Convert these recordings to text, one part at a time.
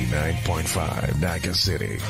89.5 Naga City.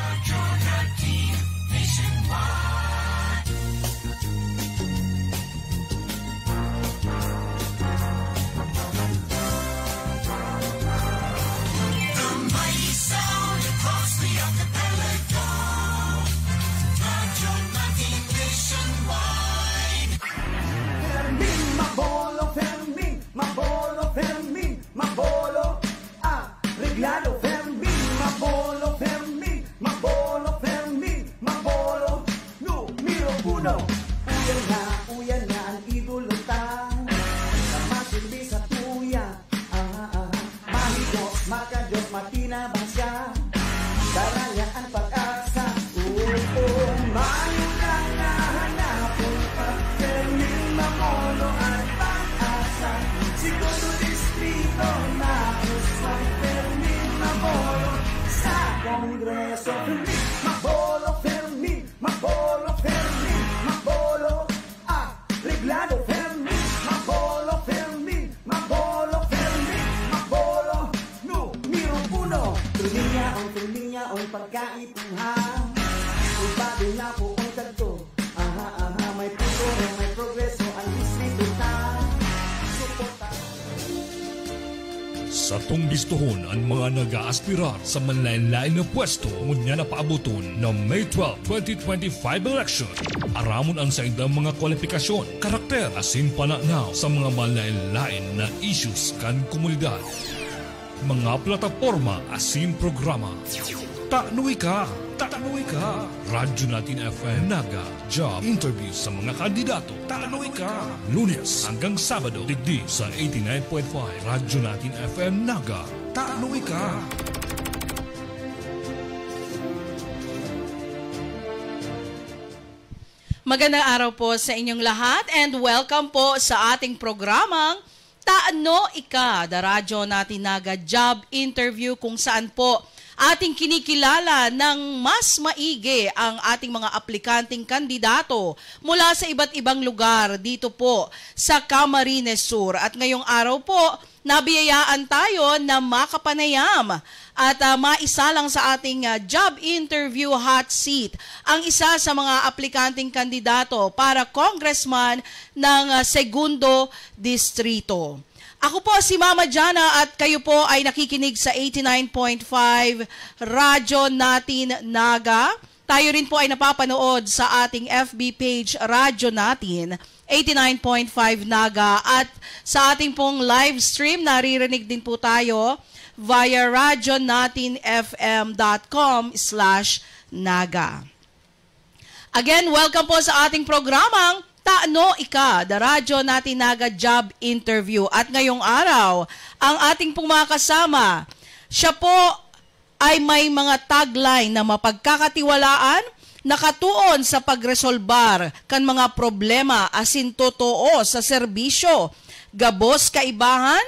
Sa tunggistuhon ang mga nag-aaspirar sa manlain-lain na pwesto ngunya na paabuton ng May 12, 2025 election. Aramon ang sa indang mga kwalifikasyon, karakter asin pananaw sa mga manlain-lain na issues kan komunidad. Mga plataforma asin programa. Tanuwi ka! Tanuwi ka! Radyo Natin FM Naga Job Interview sa mga kandidato. Tanuwi ka! Lunes hanggang Sabado, digdi sa 89.5 Radyo Natin FM Naga. Tanuwi ka! Magandang araw po sa inyong lahat and welcome po sa ating programang Taano Ika, the Radyo Natin Naga Job Interview kung saan po ating kinikilala ng mas maigi ang ating mga aplikanteng kandidato mula sa iba't ibang lugar dito po sa Camarines Sur. At ngayong araw po, nabiyayaan tayo na makapanayam at maisalang sa ating job interview hot seat ang isa sa mga aplikanteng kandidato para congressman ng Segundo Distrito. Ako po si Mama Jana at kayo po ay nakikinig sa 89.5 Radyo Natin Naga. Tayo rin po ay napapanood sa ating FB page Radyo Natin 89.5 Naga at sa ating pong live stream naririnig din po tayo via radyonatinfm.com/naga. Again, welcome po sa ating programang Taano Ika, the Radyo Natin Naga Job Interview. At ngayong araw, ang ating pong mga kasama, siya po ay may mga tagline na mapagkakatiwalaan, nakatuon sa pagresolbar kan mga problema asin totoo sa serbisyo, gabos kaibahan,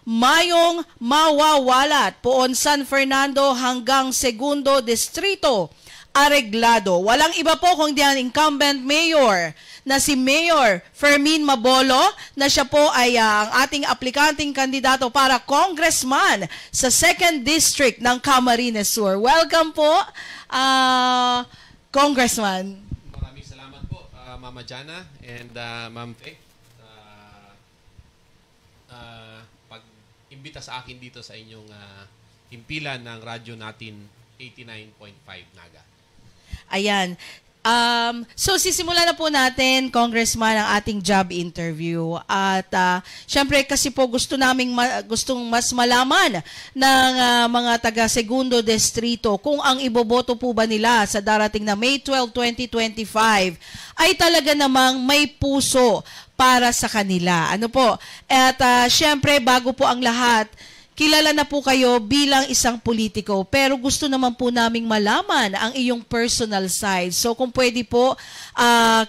mayong mawawalat poon San Fernando hanggang Segundo Distrito, areglado. Walang iba po kundi ang incumbent mayor na si Mayor Fermin Mabolo na siya po ay ang ating aplikanteng kandidato para congressman sa 2nd District ng Camarines Sur. Welcome po, Congressman. Maraming salamat po, Mama Jana and Ma'am Faye. Pag-imbita sa akin dito sa inyong himpilan ng radyo natin 89.5 Naga. Ayan. So sisimulan na po natin, Congressman, ang ating job interview. At syempre kasi po gustong mas malaman ng mga taga Segundo Distrito kung ang iboboto po ba nila sa darating na May 12, 2025 ay talaga namang may puso para sa kanila. Ano po? At syempre bago po ang lahat, kilala na po kayo bilang isang politiko, pero gusto naman po naming malaman ang iyong personal side. So kung pwede po,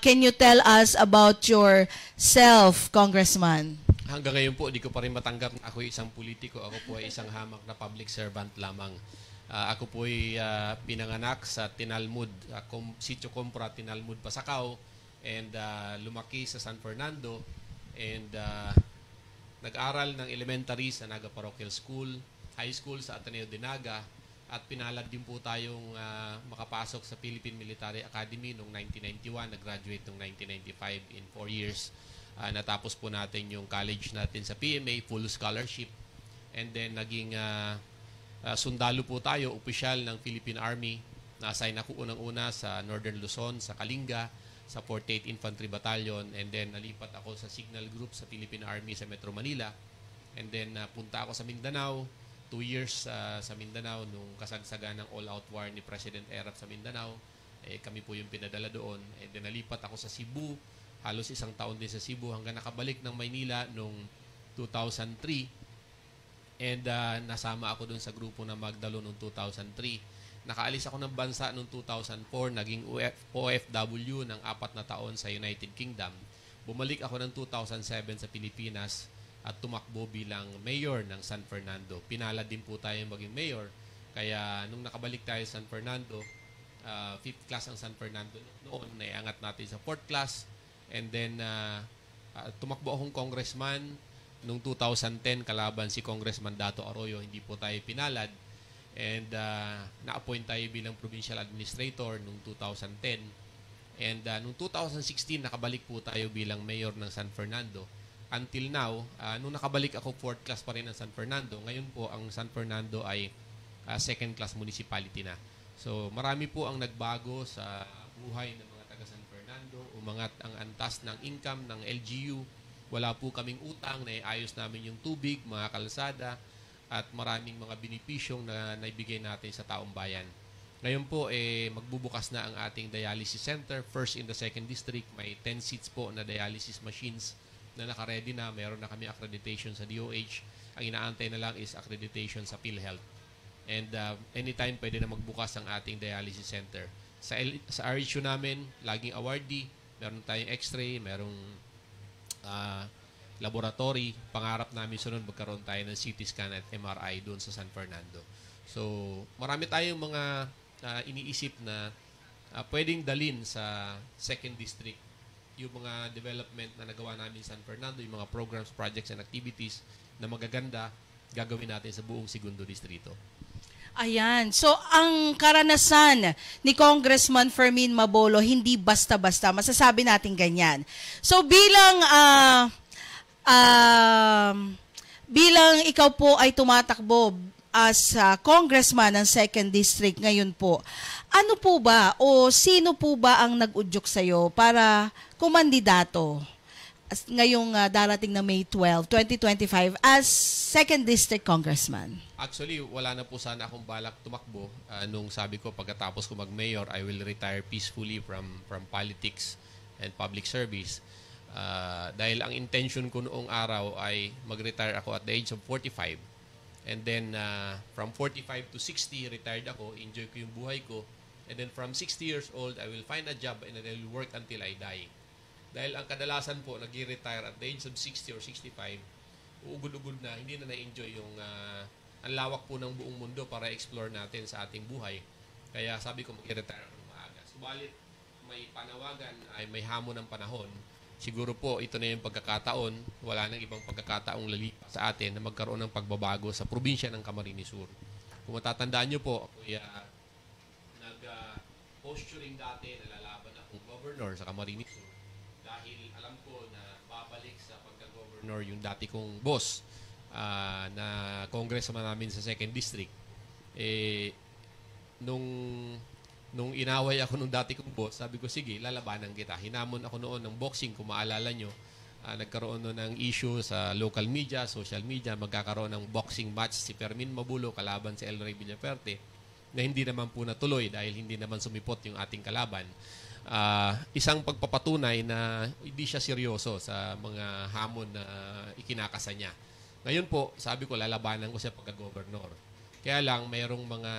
can you tell us about yourself, Congressman? Hanggang ngayon po, di ko pa rin matanggap na ako isang politiko. Ako po ay isang hamak na public servant lamang. Ako po ay pinanganak sa Tinalmud, Sitio Compra, Tinalmud, Pasacao, and lumaki sa San Fernando, and nag-aral ng elementary sa Naga Parochial School, high school sa Ateneo de Naga, at pinalad din po tayong makapasok sa Philippine Military Academy noong 1991, nag-graduate noong 1995 in 4 years. Natapos po natin yung college natin sa PMA, full scholarship. And then naging sundalo po tayo, opisyal ng Philippine Army. Na-assign ako unang-una sa Northern Luzon, sa Kalinga, sa 48th Infantry Battalion. And then nalipat ako sa Signal Group sa Philippine Army sa Metro Manila. And then punta ako sa Mindanao, 2 years sa Mindanao nung kasagsagan ng all-out war ni President Erap sa Mindanao. Kami po yung pinadala doon. And then nalipat ako sa Cebu, halos 1 taon din sa Cebu hanggang nakabalik ng Maynila noong 2003. And nasama ako doon sa grupo ng Magdalo noong 2003. Nakaalis ako ng bansa noong 2004, naging OFW ng 4 na taon sa United Kingdom. Bumalik ako ng 2007 sa Pilipinas at tumakbo bilang mayor ng San Fernando. Pinalad din po tayo maging mayor. Kaya nung nakabalik tayo sa San Fernando, 5th class ang San Fernando noon, naiangat natin sa 4th class. And then tumakbo akong congressman noong 2010 kalaban si Congressman Dato Arroyo. Hindi po tayo pinalad. And na-appoint tayo bilang provincial administrator noong 2010. And noong 2016 nakabalik po tayo bilang mayor ng San Fernando. Until now, nung nakabalik ako 4th class pa rin ng San Fernando, ngayon po ang San Fernando ay 2nd class municipality na. So marami po ang nagbago sa buhay ng mga taga San Fernando. Umangat ang antas ng income ng LGU. Wala po kaming utang, naiayos namin yung tubig, mga kalsada, at maraming mga benepisyong na naibigay natin sa taong bayan. Ngayon po, magbubukas na ang ating dialysis center, first in the 2nd district. May 10 seats po na dialysis machines na naka-ready na. Meron na kami accreditation sa DOH. Ang inaantay na lang is accreditation sa PhilHealth. And anytime pwede na magbukas ang ating dialysis center. Sa RHU namin, laging awardee. Meron tayong x-ray, merong laboratory. Pangarap namin sunod magkaroon tayo ng CT scan at MRI doon sa San Fernando. So, marami tayong mga iniisip na pwedeng dalin sa 2nd district. Yung mga development na nagawa namin sa San Fernando, yung mga programs, projects, and activities na magaganda, gagawin natin sa buong 2nd distrito. Ayan. So, ang karanasan ni Congressman Fermin Mabolo, hindi basta-basta. Masasabi natin ganyan. So, bilang ikaw po ay tumatakbo as congressman ng 2nd district ngayon po, ano po ba o sino po ba ang nag-udyok sa'yo para kumandidato ngayong darating na May 12, 2025 as 2nd district congressman? Actually, wala na po sana akong balak tumakbo. Nung sabi ko, pagkatapos ko mag-mayor, I will retire peacefully from politics and public service. Dahil ang intention ko noong araw ay mag-retire ako at the age of 45. And then from 45 to 60, retired ako. Enjoy ko yung buhay ko. And then from 60 years old, I will find a job and I will work until I die. Dahil ang kadalasan po, nag-retire at the age of 60 or 65, uugod-ugod na, hindi na na-enjoy yung ang lawak po ng buong mundo para explore natin sa ating buhay. Kaya sabi ko, mag-retire ako ng maaga. Subalit, may panawagan, ay may hamon ng panahon. Siguro po, ito na yung pagkakataon. Wala nang ibang pagkakataong lalipas sa atin na magkaroon ng pagbabago sa probinsya ng Camarines Sur. Kung matatandaan nyo po, ako nag-posturing dati, nalalaban akong governor sa Camarines Sur. Dahil alam ko na babalik sa pagka-governor yung dati kong boss na congressman namin sa 2nd district. Nung inaway ako nung dati kong boss, sabi ko, sige, lalabanan kita. Hinamon ako noon ng boxing, kung maalala nyo. Nagkaroon noon ng issue sa local media, social media, magkakaroon ng boxing match si Fermin Mabulo kalaban si El Rey Villaferte, na hindi naman po natuloy dahil hindi naman sumipot yung ating kalaban. Isang pagpapatunay na hindi siya seryoso sa mga hamon na ikinakasa niya. Ngayon po, sabi ko, lalabanan ko siya pagka-governor. Kaya lang, mayroong mga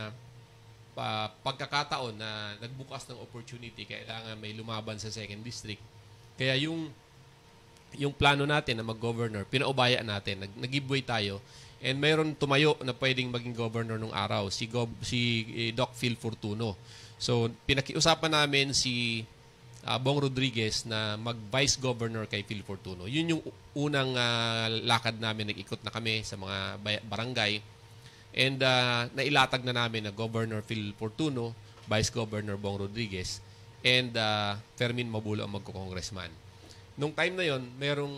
pagkakataon na nagbukas ng opportunity, kailangan may lumaban sa 2nd district. Kaya yung plano natin na mag-governor, pinaubaya natin, nag-giveaway tayo, and mayroon tumayo na pwedeng maging governor nung araw, si Doc Phil Fortuno. So, pinakiusapan namin si Bong Rodriguez na mag-vice governor kay Phil Fortuno. Yun yung unang lakad namin, nag-ikot na kami sa mga barangay. And nailatag na namin na Governor Phil Fortuno, Vice Governor Bong Rodriguez, and Fermin Mabulo ang magko-congressman. Nung time na yon, merong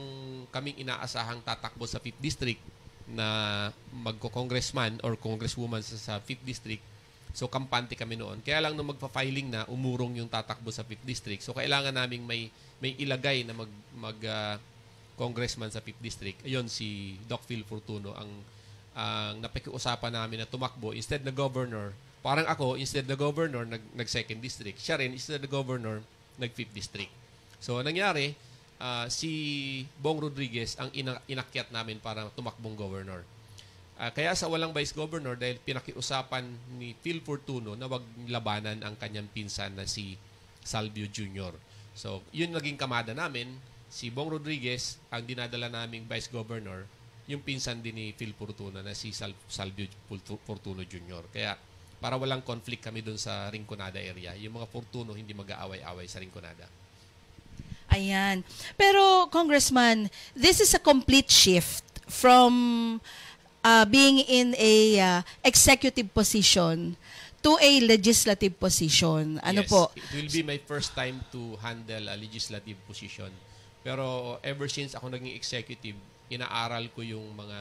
kaming inaasahang tatakbo sa 5th District na magko-congressman or congresswoman sa 5th District. So, kampante kami noon. Kaya lang nung magpa-filing na, umurong yung tatakbo sa 5th District. So, kailangan naming may ilagay na congressman sa 5th District. Ayun, si Doc Phil Fortuno ang napakiusapan namin na tumakbo. Instead na governor, parang ako, instead na governor, nag-2nd District. Siya rin, instead na governor, nag-5th District. So, nangyari, si Bong Rodriguez ang inakyat namin para tumakbong governor. Kaya sa walang vice governor, dahil pinakiusapan ni Phil Fortuno na wag labanan ang kanyang pinsan na si Salvio Jr. So, yun naging kamada namin. Si Bong Rodriguez, ang dinadala naming vice governor, yung pinsan din ni Phil Fortuno na si Salvio Fortuno Jr. Kaya para walang conflict kami doon sa Rinconada area. Yung mga Fortuno hindi mag-aaway-away sa Rinconada. Ayan. Pero, Congressman, this is a complete shift from being in a executive position to a legislative position. Ano yes, po? It will be my first time to handle a legislative position. Pero ever since ako naging executive, inaaral ko yung mga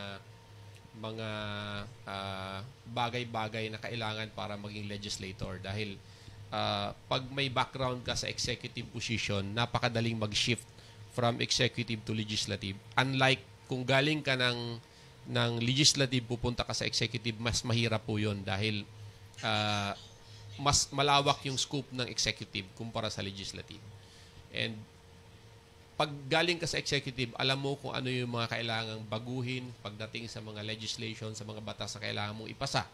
bagay-bagay na kailangan para maging legislator. Dahil pag may background ka sa executive position, napakadaling mag-shift from executive to legislative. Unlike kung galing ka ng legislative, pupunta ka sa executive, mas mahirap po yun dahil mas malawak yung scope ng executive kumpara sa legislative. And pag galing ka sa executive, alam mo kung ano yung mga kailangang baguhin pagdating sa mga legislation, sa mga batas na kailangan mong ipasa.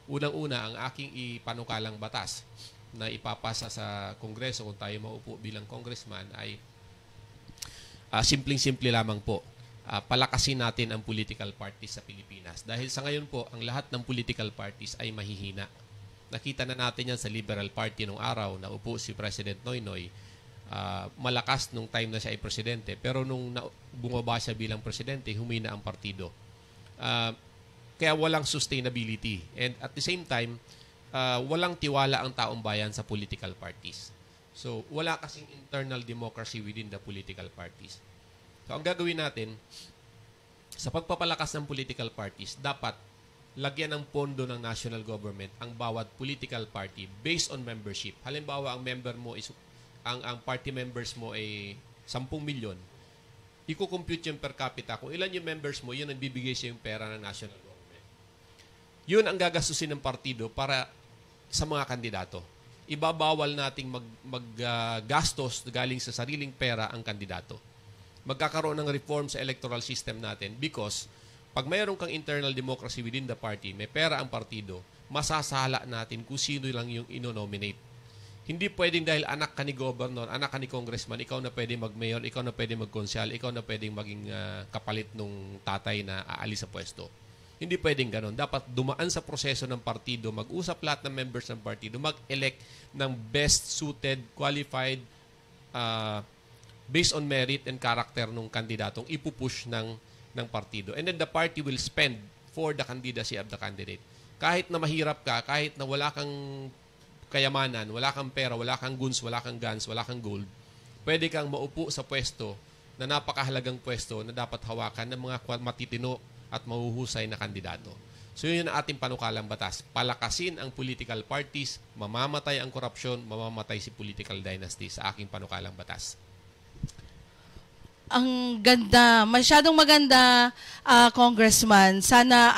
Unang-una, ang aking ipanukalang batas na ipapasa sa Kongreso kung tayo maupo bilang congressman ay simpleng-simple lamang po. Palakasin natin ang political parties sa Pilipinas. Dahil sa ngayon po, ang lahat ng political parties ay mahihina. Nakita na natin yan sa Liberal Party nung araw na upo si President Noynoy. Malakas nung time na siya ay presidente. Pero nung bumaba siya bilang presidente, humina ang partido. Kaya walang sustainability. And at the same time, walang tiwala ang taong bayan sa political parties. So, wala kasing internal democracy within the political parties. So, ang gagawin natin, sa pagpapalakas ng political parties, dapat lagyan ng pondo ng national government ang bawat political party based on membership. Halimbawa, ang member mo is ang party members mo ay 10 milyon. Iko-compute yung per capita. Kung ilan yung members mo, yun ang bibigay sa yung pera ng national government. Yun ang gagastusin ng partido para sa mga kandidato. Ibabawal nating maggastos galing sa sariling pera ang kandidato. Magkakaroon ng reform sa electoral system natin because pag mayroon kang internal democracy within the party, may pera ang partido, masasala natin kung sino lang yung inonominate. Hindi pwedeng dahil anak ka ni governor, anak ka ni congressman, ikaw na pwedeng mag-mayor, ikaw na pwedeng mag-konsyal, ikaw na pwedeng maging kapalit nung tatay na aalis sa pwesto. Hindi pwedeng ganon. Dapat dumaan sa proseso ng partido, mag-usap lahat ng members ng partido, mag-elect ng best suited, qualified, based on merit and character ng kandidatong ipupush ng partido. And then the party will spend for the candidacy of the candidate. Kahit na mahirap ka, kahit na wala kang kayamanan, wala kang pera, wala kang guns, wala kang guns, wala kang gold, pwede kang maupo sa pwesto na napakahalagang pwesto na dapat hawakan ng mga matitino at mahuhusay na kandidato. So yun ang ating panukalang batas. Palakasin ang political parties, mamamatay ang korupsyon, mamamatay si political dynasty sa aking panukalang batas. Ang ganda, masyadong maganda, Congressman. Sana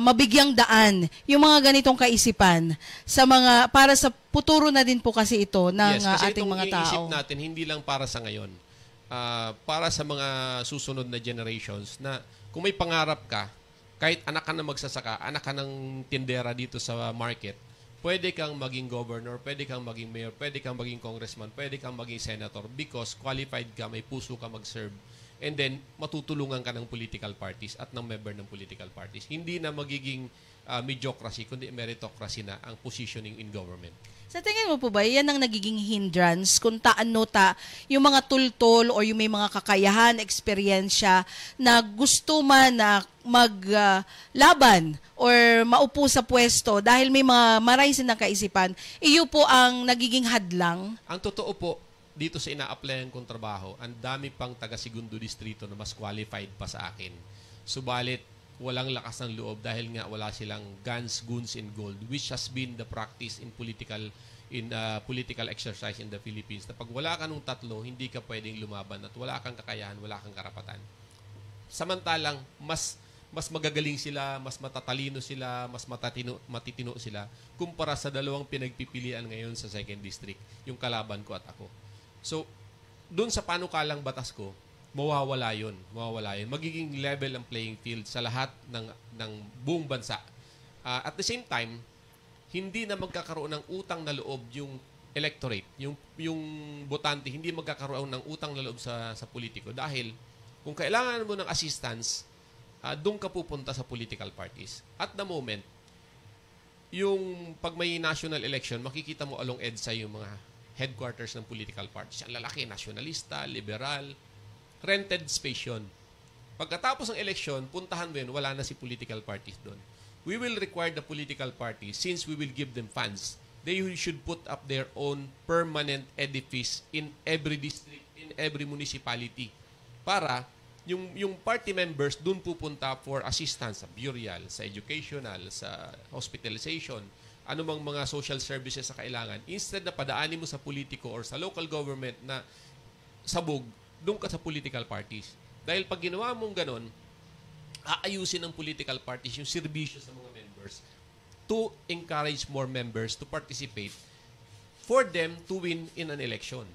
mabigyang daan yung mga ganitong kaisipan sa para sa futuro na din po kasi ito ng ating mga tao. Yes, kasi itong natin hindi lang para sa ngayon. Para sa mga susunod na generations na kung may pangarap ka, kahit anak ka na magsasaka, anak ka ng tindera dito sa market, pwede kang maging governor, pwede kang maging mayor, pwede kang maging congressman, pwede kang maging senator because qualified ka, may puso ka mag-serve. And then, matutulungan ka ng political parties at ng member ng political parties. Hindi na magiging mediocracy, kundi meritocracy na ang positioning in government. Sa tingin mo po ba, yan ang nagiging hindrance kung yung mga tultol o yung may mga kakayahan, eksperyensya na gusto man na maglaban or maupo sa pwesto dahil may mga maraisin ng kaisipan, iyo po ang nagiging hadlang? Ang totoo po, dito sa ina-applyan kong trabaho, ang dami pang taga-segundo distrito na mas qualified pa sa akin. Subalit, walang lakas ng loob dahil nga wala silang guns, goons, and gold, which has been the practice in political exercise in the Philippines. Na pag wala ka nung tatlo, hindi ka pwedeng lumaban at wala kang kakayahan, wala kang karapatan. Samantalang, mas magagaling sila, mas matatalino sila, mas matitino sila kumpara sa dalawang pinagpipilian ngayon sa 2nd District, yung kalaban ko at ako. So, doon sa panukalang batas ko, mawawala yun. Magiging level ang playing field sa lahat ng buong bansa. At the same time, hindi na magkakaroon ng utang na loob yung electorate, yung botante, hindi magkakaroon ng utang na loob sa politiko. Dahil kung kailangan mo ng assistance, doon ka pupunta sa political parties. At the moment, yung pag may national election, makikita mo along EDSA yung mga headquarters ng political parties. Ang lalaki, nationalista, liberal, rented space yun. Pagkatapos ng election, puntahan mo yun, wala na si political parties doon. We will require the political parties, since we will give them funds, they should put up their own permanent edifice in every district, in every municipality. Para yung party members doon pupunta for assistance sa burial, sa educational, sa hospitalization, anumang mga social services sa kailangan. Instead na padaanin mo sa politiko or sa local government na sabog, doon ka sa political parties. Dahil pag ginawa mong ganon, aayusin ng political parties yung serbisyo sa mga members to encourage more members to participate for them to win in an election.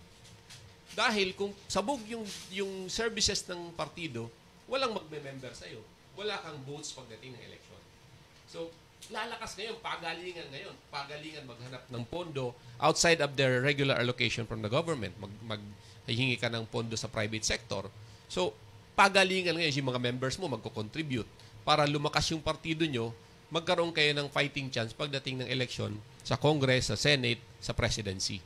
Dahil kung sabog yung services ng partido, walang magme-member sa'yo. Wala kang votes pagdating ng election. So, lalakas ngayon, pagalingan maghanap ng pondo outside of their regular allocation from the government. Hihingi ka ng pondo sa private sector. So, pagalingan ngayon, yung mga members mo magko-contribute para lumakas yung partido nyo, magkaroon kayo ng fighting chance pagdating ng election sa Congress, sa Senate, sa Presidency.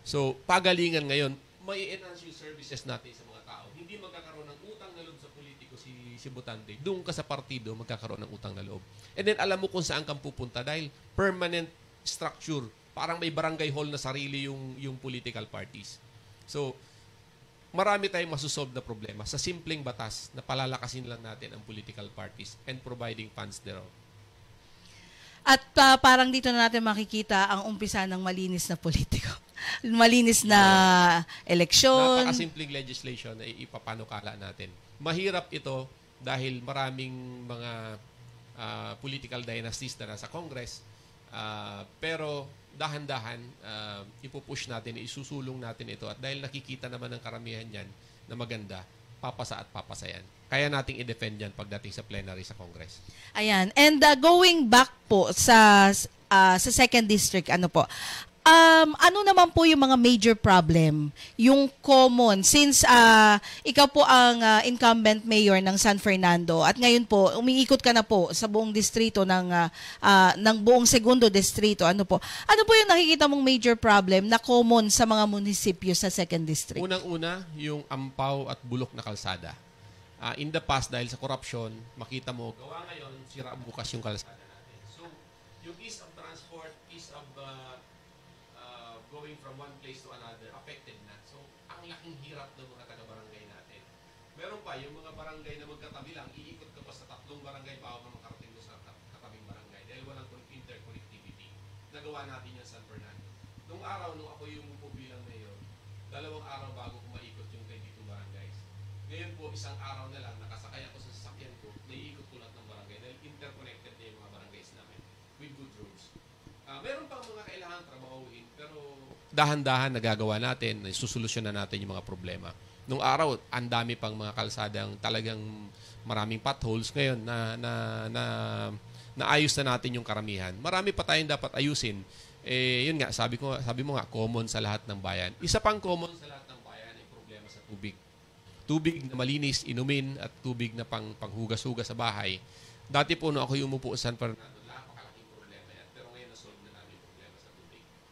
So, pagalingan ngayon, may enhance yung services natin sa mga tao. Hindi magkakaroon ng utang na loob sa politiko si botante. Doon ka sa partido, magkakaroon ng utang na loob. And then, alam mo kung saan kang pupunta dahil permanent structure. Parang may barangay hall na sarili yung political parties. So, marami tayong masusolve na problema sa simpleng batas na palalakasin lang natin ang political parties and providing funds thereof. At parang dito na natin makikita ang umpisa ng malinis na politiko. Malinis na eleksyon. Napakasimpleng legislation na ipapanukala natin. Mahirap ito dahil maraming mga political dynasties na nasa Congress. Pero dahan-dahan, ipupush natin, isusulong natin ito. At dahil nakikita naman ng karamihan yan na maganda, papasa at papasayan. Kaya nating i-defend yan pagdating sa plenary sa Congress. Ayan. And going back po sa 2nd District, ano naman po yung mga major problem, yung common, since ikaw po ang incumbent mayor ng San Fernando at ngayon po, umiikot ka na po sa buong distrito ng buong 2nd Distrito. Ano po yung nakikita mong major problem na common sa mga munisipyo sa 2nd District? Unang-una, yung ampaw at bulok na kalsada. In the past, dahil sa corruption, makita mo, gawa ngayon, sira bukas yung kalsada natin. So, yung ease of transport, ease of going from one place to another, affected na. So, ang laking hirap ng mga taga-barangay natin. Meron pa, yung mga barangay na magkatabi lang, iikot ka pa sa 3 barangay bago ka makarating mo sa katabing barangay dahil walang interconnectivity. Nagawa natin yan sa San Fernando. Nung araw, nung ako yung upo bilang mayor, 2 araw bago ko maikot yung 22 barangays. Ngayon po, 1 araw na lang, nakasakay ako sa sasakyan ko, naiikot ko lahat ng barangay dahil interconnected na yung mga barangays namin with good roads. Meron pang mga kailangan trabahuin, pero dahan-dahan nagagawa natin, susolusyonan natin yung mga problema. Nung araw, ang dami pang mga kalsadang talagang maraming potholes. Ngayon, naayos na natin yung karamihan. Marami pa tayong dapat ayusin. Yun nga, sabi mo nga, common sa lahat ng bayan. Isa pang common sa lahat ng bayan ay problema sa tubig. Tubig na malinis, inumin, at tubig na panghugas-hugas sa bahay. Dati po, nung ako umupo sa San Fernando,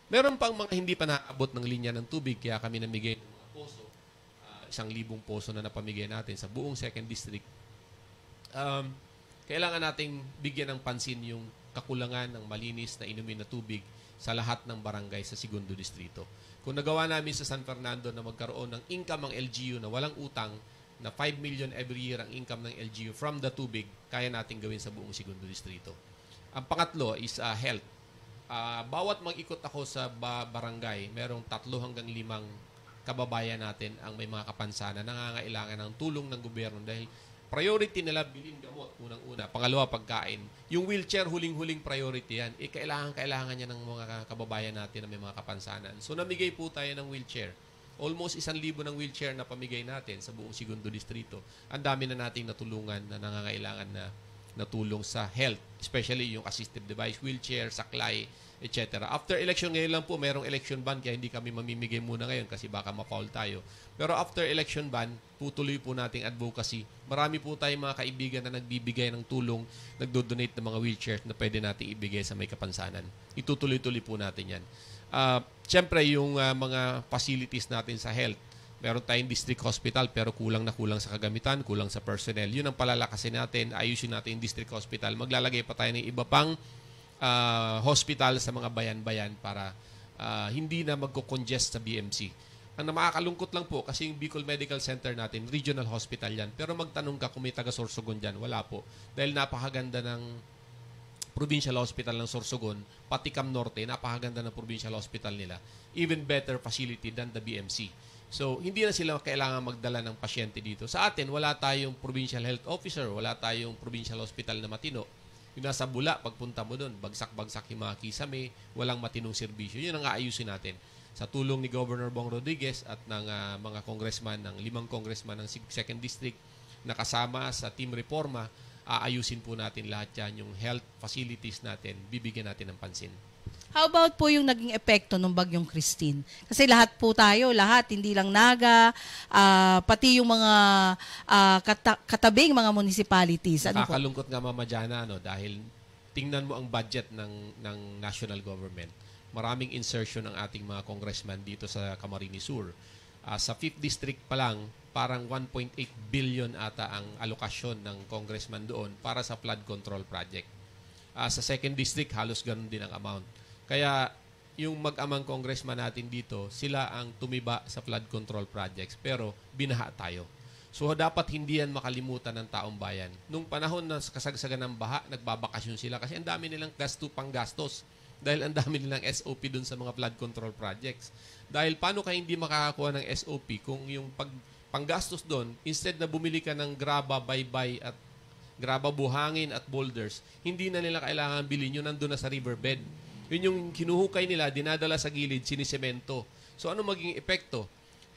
Meron pang mga hindi pa naabot ng linya ng tubig, kaya kami namigay ng mga poso, 1,000 poso na napamigay natin sa buong 2nd District. Kailangan nating bigyan ng pansin yung kakulangan ng malinis na inumin na tubig sa lahat ng barangay sa Segundo Distrito. Kung nagawa namin sa San Fernando na magkaroon ng income ang LGU na walang utang, na 5 million every year ang income ng LGU from the tubig, kaya natin gawin sa buong Segundo Distrito. Ang pangatlo is health. Bawat mag-ikot ako sa barangay, merong 3 hanggang 5 kababayan natin ang may mga kapansanan, nangangailangan ng tulong ng gobyerno dahil priority nila bilhin gamot, unang-una. Pangalawa, pagkain. Yung wheelchair, huling-huling priority yan. Kailangan niya ng mga kababayan natin na may mga kapansanan. So, namigay po tayo ng wheelchair. Almost 1,000 ng wheelchair na pamigay natin sa buong Segundo Distrito. Ang dami na nating natulungan na nangangailangan na tulong sa health, especially yung assistive device, wheelchair, saklay, etc. After election ngayon lang po, mayroong election ban kaya hindi kami mamimigay muna ngayon kasi baka ma-foul tayo. Pero after election ban, tutuloy po nating advocacy. Marami po tayong mga kaibigan na nagbibigay ng tulong, nagdo-donate ng mga wheelchairs na pwede nating ibigay sa may kapansanan. Itutuloy-tuloy po natin yan. Siyempre, yung mga facilities natin sa health, meron tayong district hospital pero kulang na kulang sa kagamitan, kulang sa personnel. Yun ang palalakasin natin, ayusin natin yung district hospital. Maglalagay pa tayo ng iba pang hospital sa mga bayan-bayan para hindi na magko-congest sa BMC. Ang makakalungkot lang po kasi yung Bicol Medical Center natin, regional hospital yan. Pero magtanong ka kung may taga-Sorsogon dyan, wala po. Dahil napakaganda ng Provincial Hospital ng Sorsogon, pati Cam Norte, napakaganda ng Provincial Hospital nila. Even better facility than the BMC. So, hindi na sila kailangan magdala ng pasyente dito. Sa atin, wala tayong Provincial Health Officer, wala tayong Provincial Hospital na matino. Yung nasa Bula, pagpunta mo doon, bagsak-bagsak yung mga kisame, walang matinong serbisyo. Yun ang aayusin natin. Sa tulong ni Governor Bong Rodriguez at ng mga congressman, ng 5 congressman ng 2nd District, na kasama sa Team Reforma, aayusin po natin lahat yan, yung health facilities natin, bibigyan natin ng pansin. How about po yung naging epekto ng Bagyong Christine? Kasi lahat po tayo, hindi lang Naga, pati yung mga katabing mga municipalities. Ano Nakakalungkot nga, Mama Jana, dahil tingnan mo ang budget ng national government. Maraming insertion ng ating mga congressman dito sa Camarines Sur. Sa 5th District pa lang, parang 1.8 billion ata ang alokasyon ng congressman doon para sa flood control project. Sa 2nd District, halos ganun din ang amount. Kaya yung mag-amang congressman natin dito, sila ang tumiba sa flood control projects pero binaha tayo. So dapat hindi yan makalimutan ng taong bayan. Nung panahon na kasagsagan ng baha, nagbabakasyon sila kasi ang dami nilang panggastos dahil ang dami nilang SOP dun sa mga flood control projects. Dahil paano ka hindi makakakuha ng SOP kung yung panggastos doon, instead na bumili ka ng graba, baybay at graba buhangin at boulders, hindi na nila kailangan bilhin yun, nandun na sa riverbed. Yun yung kinuhukay nila, dinadala sa gilid, sinisemento. So ano maging epekto?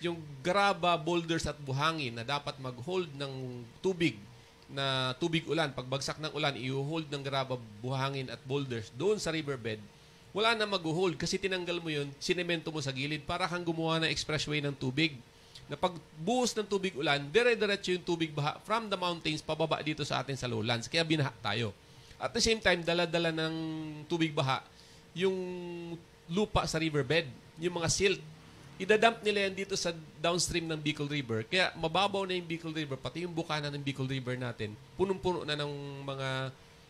Yung graba, boulders at buhangin na dapat mag-hold ng tubig, na tubig ulan, pagbagsak ng ulan, i-hold ng graba, buhangin at boulders doon sa riverbed, wala na mag-hold kasi tinanggal mo yun, sinemento mo sa gilid para kang gumawa ng expressway ng tubig. Na pagbuhos ng tubig ulan, dire-diretso yung tubig baha from the mountains pababa dito sa atin sa lowlands. Kaya binaha tayo. At the same time, dala-dala ng tubig baha yung lupa sa riverbed, yung mga silt. Idadump nila yan dito sa downstream ng Bicol River. Kaya mababaw na yung Bicol River, pati yung bukana ng Bicol River natin, punong-puno na ng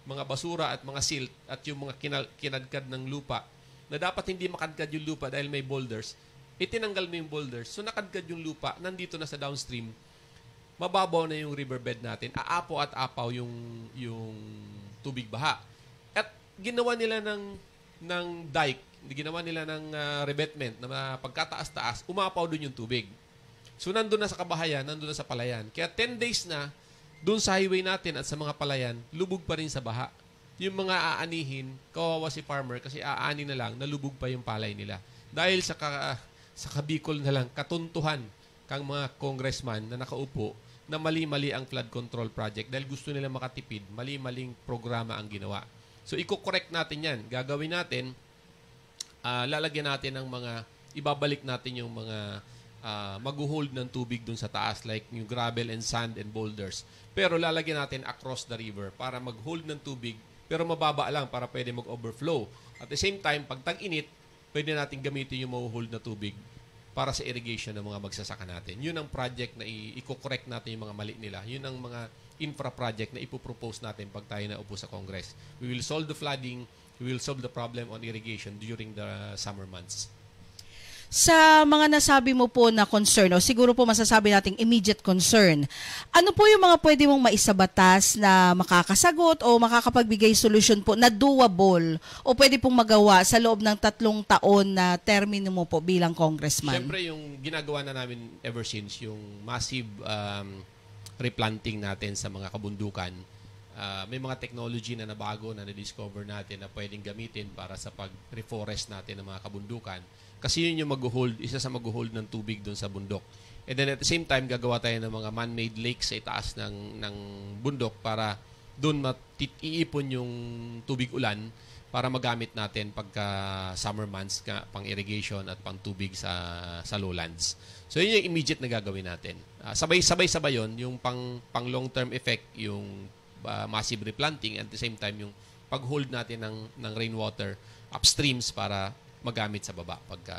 mga basura at mga silt at yung mga kinadkad ng lupa na dapat hindi makadkad yung lupa dahil may boulders. Itinanggal mo yung boulders, so nakadkad yung lupa, nandito na sa downstream, mababaw na yung riverbed natin, aapo at apaw yung tubig baha. At ginawa nila ng dike, ginawa nila ng revetment na pagkataas-taas, umapaw dun yung tubig. So nandun na sa kabahayan, nandun na sa palayan. Kaya 10 days na, dun sa highway natin at sa mga palayan, lubog pa rin sa baha. Yung mga aanihin, kawawa si farmer kasi aani na lang, nalubog pa yung palay nila. Dahil sa Bicol na lang, katuntuhan kang mga congressman na nakaupo na mali-mali ang flood control project dahil gusto nila makatipid, mali-maling programa ang ginawa. So, i-correct natin yan. Gagawin natin, lalagyan natin ng ibabalik natin yung mga mag-hold ng tubig dun sa taas like yung gravel and sand and boulders. Pero lalagyan natin across the river para mag-hold ng tubig pero mababa lang para pwede mag-overflow. At the same time, pag tag-init, pwede natin gamitin yung mahuhold na tubig para sa irrigation ng mga magsasaka natin. Yun ang project na i-correct natin yung mga mali nila. Yun ang mga infra project na ipopropose natin pag tayo naupo sa Congress. We will solve the flooding, we will solve the problem on irrigation during the summer months. Sa mga nasabi mo po na concern, o siguro po masasabi nating immediate concern, ano po yung mga pwede mong maisabatas na makakasagot o makakapagbigay solusyon po na doable o pwede pong magawa sa loob ng 3 taon na termino mo po bilang congressman? Siyempre, yung ginagawa na namin ever since, yung massive replanting natin sa mga kabundukan, may mga technology na nabago na na-discover natin na pwedeng gamitin para sa pag-reforest natin ng mga kabundukan. Kasi yun yung isa sa mag-hold ng tubig doon sa bundok. And then at the same time, gagawa tayo ng mga man-made lakes sa itaas ng bundok para doon iipon yung tubig ulan para magamit natin pagka summer months pang irrigation at pang tubig sa lowlands. So yun yung immediate na gagawin natin. Sabay-sabay yun, yung pang long-term effect, yung massive replanting, at the same time yung pag-hold natin ng rainwater upstreams para magamit sa baba pagka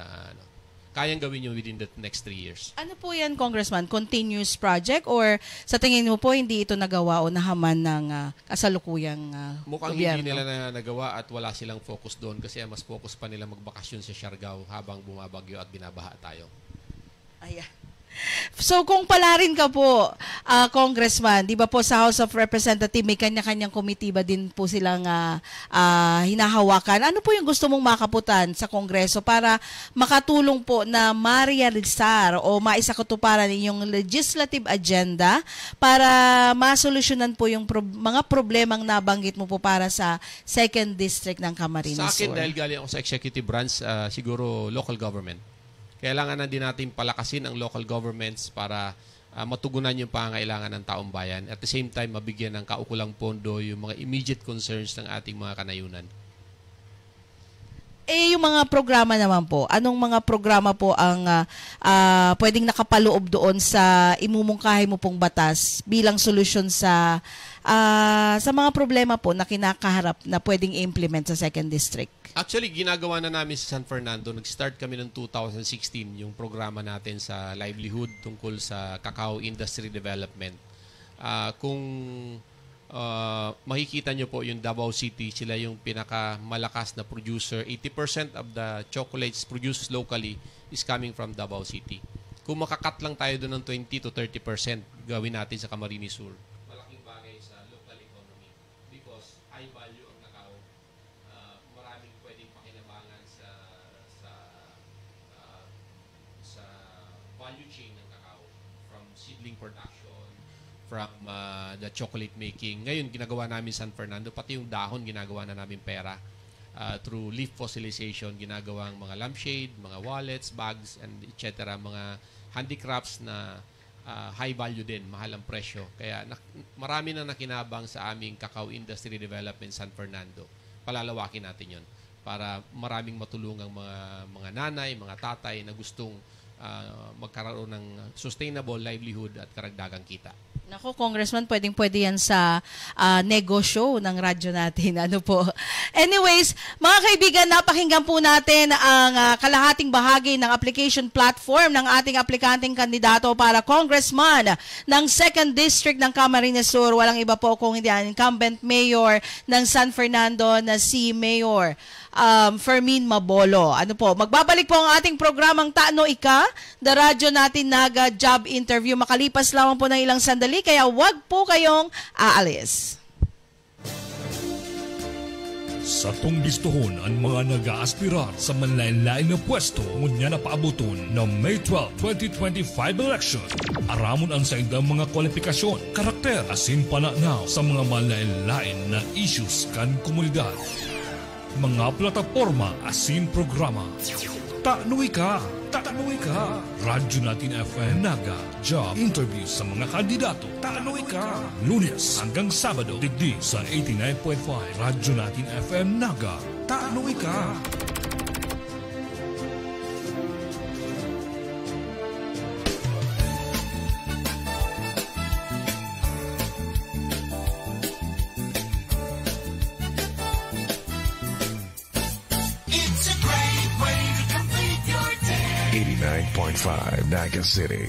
kayang gawin nyo within the next 3 years. Ano po yan, Congressman? Continuous project or sa tingin mo po hindi ito nagawa o nahaman ng kasalukuyang mukhang gobyerno? hindi nila nagawa at wala silang focus doon kasi mas focus pa nila magbakasyon sa Siargao habang bumabagyo at binabaha tayo. Ayan. So kung palarin ka po, Congressman, di ba po sa House of Representatives may kanya-kanyang komitiba din po silang hinahawakan. Ano po yung gusto mong makaputan sa Kongreso para makatulong po na ma-realizar o maisakatuparan yung legislative agenda para masolusyonan po yung mga problemang nabanggit mo po para sa 2nd District ng Camarines Sur? Sa akin, dahil galing ako sa executive branch, siguro local government. Kailangan na din natin palakasin ang local governments para matugunan yung pangangailangan ng taong bayan. At the same time, mabigyan ng kaukulang pondo yung mga immediate concerns ng ating mga kanayunan. Yung mga programa naman po, anong mga programa po ang pwedeng nakapaloob doon sa imumungkahi mo pong batas bilang solusyon sa mga problema po na kinakaharap na pwedeng i-implement sa 2nd District? Actually, ginagawa na namin sa San Fernando. Nag-start kami ng 2016 yung programa natin sa livelihood tungkol sa cacao industry development. Kung makikita nyo po yung Davao City, sila yung pinakamalakas na producer. 80% of the chocolates produced locally is coming from Davao City. Kung makakat lang tayo doon ng 20 to 30%, gawin natin sa Camarines Sur. Malaking bagay sa local economy because high value ang cacao. Maraming pwedeng pakinabangan sa value chain ng cacao, from seedling production, from the chocolate making. Ngayon, ginagawa namin San Fernando, pati yung dahon, ginagawa na namin pera. Through leaf fossilization, ginagawang mga lampshade, mga wallets, bags, and etc. Mga handicrafts na high value din, mahal ang presyo. Kaya marami na nakinabang sa aming cacao industry development San Fernando. Palalawakin natin yon para maraming matulungang mga nanay, mga tatay na gustong magkaroon ng sustainable livelihood at karagdagang kita. Nako, Congressman, pwedeng-pwede yan sa negosyo ng radyo natin. Ano po? Anyways, mga kaibigan, napakinggan po natin ang kalahating bahagi ng application platform ng ating aplikanteng kandidato para Congressman ng 2nd District ng Camarines Sur. Walang iba po kung hindi ang incumbent mayor ng San Fernando na si Mayor Fermin Mabolo. Ano po? Magbabalik po ang ating programang Taano Ika, the radyo natin Naga Job Interview. Makalipas lamang po ng ilang sandali, kaya wag po kayong aalis. Sa tunggistuhon ang mga nag-aaspirar sa manlain-lain na pwesto ngunya na paabuton ng May 12, 2025 election. Aramon ang sa indang mga kwalifikasyon, karakter, asin pananaw sa mga manlain-lain na issues kan komunidad. Mga plataforma asin programa. Taanoy ka! Taanoy ka! Radyo natin FM Naga Job Interview sa mga kandidato. Taanoy ka! Lunes hanggang Sabado, digdi sa 89.5 Radyo natin FM Naga. Taanoy ka! It's a great way 89.5 Naga City.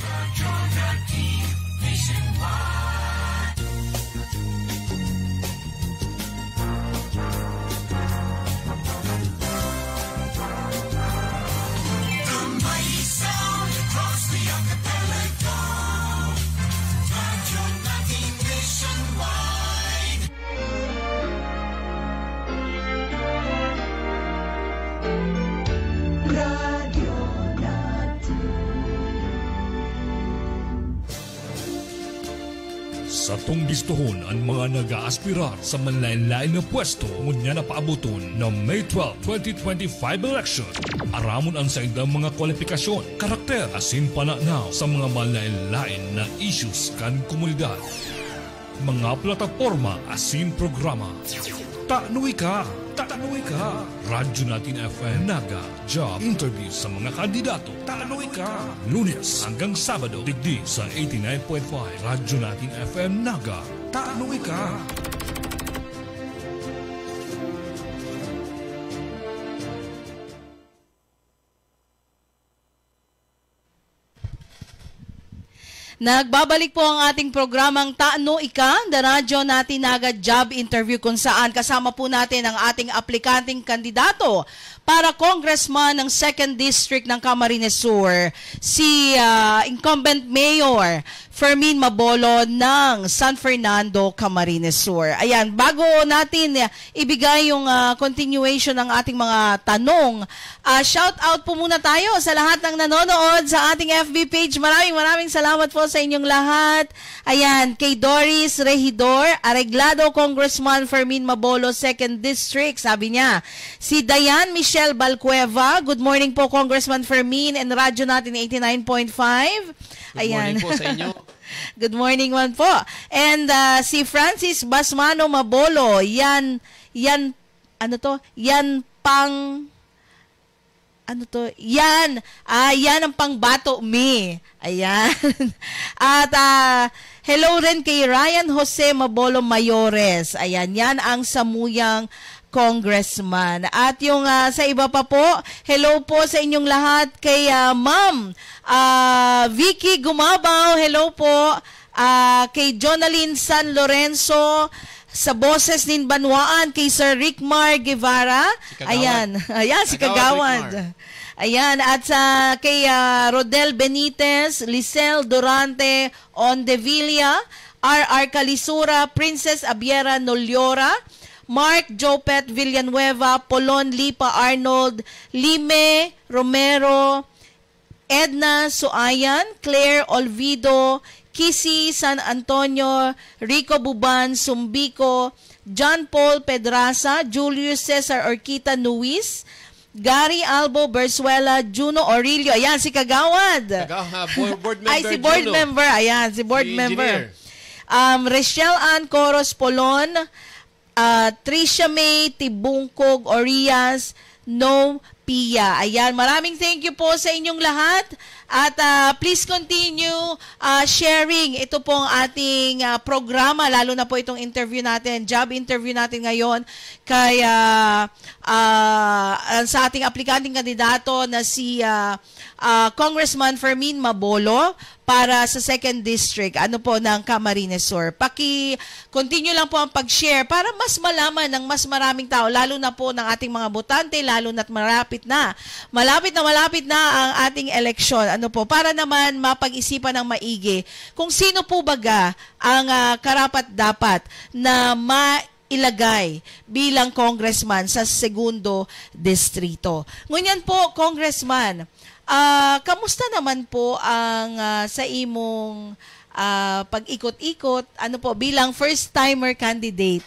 Sa tunggistuhon ang mga nag-aaspirar sa manlain-lain na pwesto ngunya na paabuton ng May 12, 2025 election. Aramon ang sa indang mga kwalifikasyon, karakter, asin pananaw sa mga manlain-lain na issues kan komunidad. Mga plataforma asin programa. Tanuwi ka! Tanuwi ka! Radyo Natin FM Naga Job Interview sa mga kandidato. Tanuwi ka! Lunes hanggang Sabado, digdi sa 89.5 Radyo Natin FM Naga. Tanuwi ka! Nagbabalik po ang ating programang Taano Ika, the radyo natin Naga Job Interview kung saan kasama po natin ang ating aplikanteng kandidato para congressman ng 2nd District ng Camarines Sur, si incumbent Mayor Fermin Mabolo ng San Fernando, Camarines Sur. Ayan, bago natin ibigay yung continuation ng ating mga tanong, shout out po muna tayo sa lahat ng nanonood sa ating FB page. Maraming salamat po sa inyong lahat. Ayan, kay Doris Regidor, Areglado Congressman Fermin Mabolo, 2nd District, sabi niya. Si Dayan Michelle Balcueva, good morning po Congressman Fermin and radyo natin 89.5. Good morning po sa inyo. Good morning man po. And si Francis Basmano Mabolo, yan ang pangbato me. Ayan. At hello rin kay Ryan Jose Mabolo Mayores. Ayan, yan ang samuyang congressman. At yung sa iba pa po, hello po sa inyong lahat kay Ma'am Vicky Gumabaw, hello po. Kay Jonalyn San Lorenzo, sa boses nin Banwaan, kay Sir Rickmar Guevara. Si Kagawad. Ayan, at kay Rodel Benitez, Lisel Durante Ondevilla, R.R. Calisura, Princess Abiera Noliora, Mark Jopet Villanueva, Polon Lipa Arnold, Lime Romero, Edna Suayan, Claire Olvido, Kisi San Antonio, Rico Buban, Sumbico, John Paul Pedraza, Julius Cesar Orquita Nuis, Gary Albo Bersuela, Juno Orilio. Ayan, si Kagawad. Board member. Ay, si board Juno. member. Ayan, si board member. Rachel Ann Coros Polon, Tricia May Tibungkog Orias, No Pia. Ayan, maraming thank you po sa inyong lahat. At please continue sharing ito pong ating programa, lalo na po itong interview natin, job interview natin ngayon kay sa ating aplikanteng kandidato na si Congressman Fermin Mabolo para sa 2nd District ng Camarines Sur. Continue lang po ang pag-share para mas malaman ng mas maraming tao, lalo na po ng ating mga botante, lalo na't malapit na ang ating eleksyon. Para naman mapag-isipan ng maigi kung sino po baga ang karapat-dapat na ilagay bilang congressman sa 2nd Distrito. Ngunyan po, Congressman, kamusta naman po ang sa imong pag-ikot-ikot bilang first-timer candidate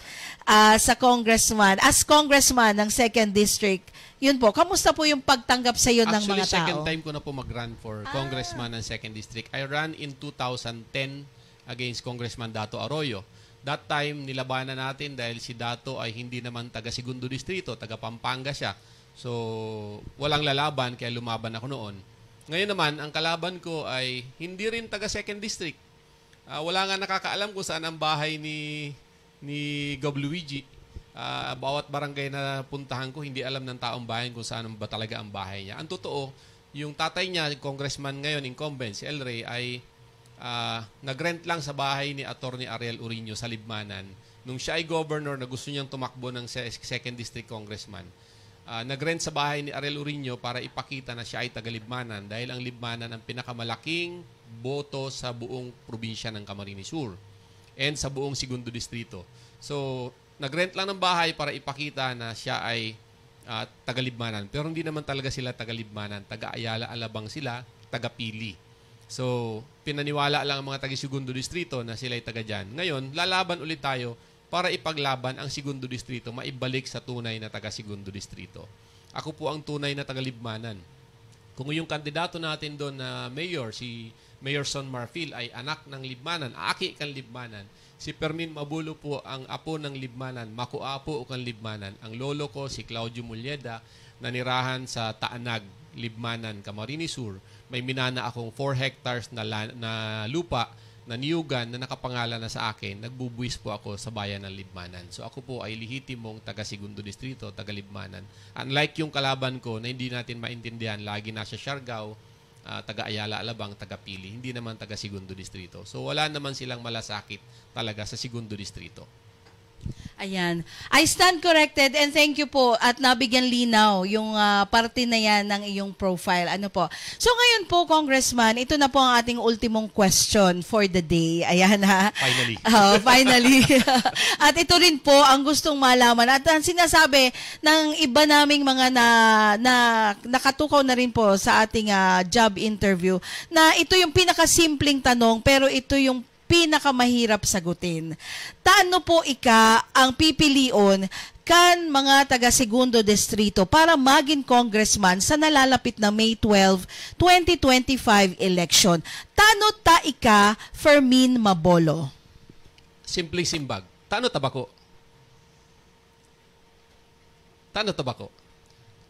sa congressman, as congressman ng 2nd District? Yun po, kamusta po yung pagtanggap sa iyo ng mga tao? Actually, second time ko na po mag-run for congressman ng 2nd District. I ran in 2010 against Congressman Dato Arroyo. That time, nilabanan natin dahil si Dato ay hindi naman taga 2nd Distrito, taga Pampanga siya. So, walang lalaban, kaya lumaban ako noon. Ngayon naman, ang kalaban ko ay hindi rin taga 2nd District. Wala nga nakakaalam kung saan ang bahay ni Gob Luigi. Bawat barangay na puntahan ko, hindi alam ng taong bayan kung saan ba talaga ang bahay niya. Ang totoo, Yung tatay niya, congressman ngayon, incumbent, si El Rey, ay nag-rent lang sa bahay ni Atty. Ariel Uriño sa Libmanan. Nung siya ay governor na gusto niyang tumakbo ng 2nd District Congressman, nag-rent sa bahay ni Ariel Uriño para ipakita na siya ay taga-Libmanan dahil ang Libmanan ang pinakamalaking boto sa buong probinsya ng Camarines Sur and sa buong 2nd Distrito. So, nag-rent lang ng bahay para ipakita na siya ay taga-Libmanan. Pero hindi naman talaga sila taga-Libmanan. Taga-Ayala Alabang sila, taga-Pili. So, pinaniwala lang ang mga taga-2nd Distrito na sila ay taga dyan. Ngayon, lalaban ulit tayo para ipaglaban ang 2nd Distrito, maibalik sa tunay na taga-2nd Distrito. Ako po ang tunay na taga-Libmanan. Kung yung kandidato natin doon na mayor, si Mayor Son Marfil, ay anak ng Libmanan, aki kang Libmanan, si Fermin Mabulo po ang apo ng Libmanan, makuapo o kang Libmanan. Ang lolo ko, si Claudio Mulleda, nanirahan sa Taanag, Libmanan, Camarines Sur. May minana akong 4 hectares na lupa na niyugan na nakapangalan na sa akin. Nagbubuwis po ako sa bayan ng Libmanan. So ako po ay lehitimong taga-2nd Distrito, taga-Libmanan. Unlike yung kalaban ko na hindi natin maintindihan, lagi nasa Siargao, taga-Ayala Alabang, taga-Pili. Hindi naman taga-2nd Distrito. So wala naman silang malasakit talaga sa 2nd Distrito. Ayan. I stand corrected and thank you po at nabigyan linaw yung parte na yan ng iyong profile. Ano po? So ngayon po, Congressman, ito na po ang ating ultimong question for the day. Ayan ha. Finally. Finally. At ito rin po ang gustong malaman. At ang sinasabi ng iba naming mga nakatukaw na rin po sa ating job interview na ito yung pinakasimpleng tanong pero ito yung pinakamahirap sagutin. Taano po ang pipilion kan mga taga-2nd Distrito para maging congressman sa nalalapit na May 12, 2025 election? Taano Fermin Mabolo? Simpleng simbag. Taano tabako? Taano tabako?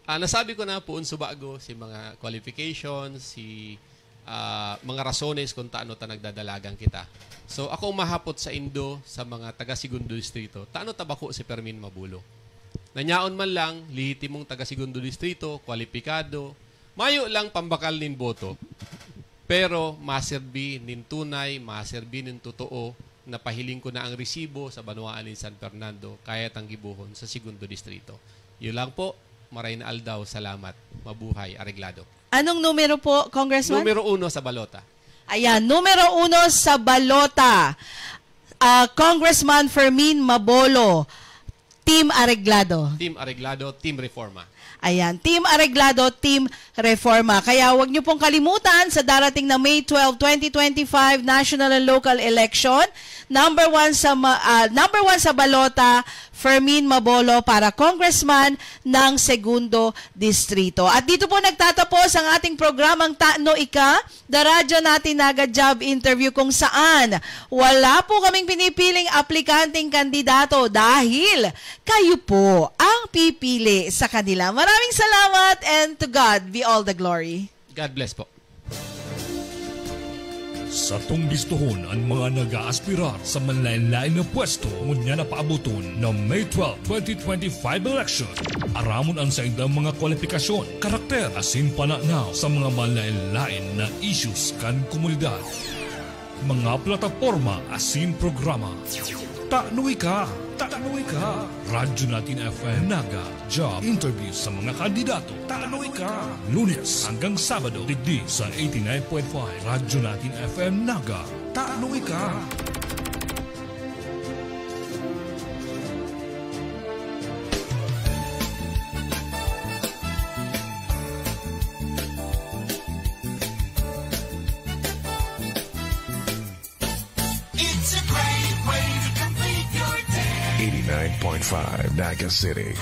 Nasabi ko na po unsubago si mga qualifications, si mga rasones kung taano nagdadalagang kita. So ako mahapot sa Indo sa mga taga-2nd Distrito. Taano tabako si Fermin Mabulo? Nanyaon man lang, lehitimong taga-2nd Distrito, kwalipikado, mayo lang pambakal nin boto. Pero maserbi nin tunay, maserbi nin totoo, na pahiling ko na ang resibo sa Banwaan ni San Fernando, kaya tang gibuhon sa 2nd Distrito. Yun lang po. Maray na aldaw. Salamat. Mabuhay. Areglado. Anong numero po, Congressman? Numero 1 sa balota. Ayan, numero 1 sa balota. Congressman Fermin Mabolo, Team Areglado. Team Areglado, Team Reforma. Ayan, Team Areglado, Team Reforma. Kaya huwag niyo pong kalimutan sa darating na May 12, 2025 national and local election, number 1 sa balota, Fermin Mabolo para congressman ng 2nd Distrito. At dito po nagtatapos ang ating programang Taano Ika, the radyo natin naga job interview kung saan wala po kaming pinipiling aplikanteng kandidato dahil kayo po ang pipili sa kanila. Maraming salamat and to God be all the glory. God bless po. Sa tunggistuhon ang mga nag-aaspirar sa manlain-lain na pwesto ngunya na paabuton ng May 12, 2025 election. Aramon ang sa indang mga kwalifikasyon, karakter, asin pananaw sa mga manlain-lain na issues kan komunidad. Mga plataforma asin programa. Taanoy ka! Taanoy ka! Radyo natin FM Naga Job Interview sa mga kandidato. Taanoy ka! Lunes hanggang Sabado digdi sa 89.5 Radyo natin FM Naga. Taanoy ka! It's a great way to complete your day. 89.5 Naga City.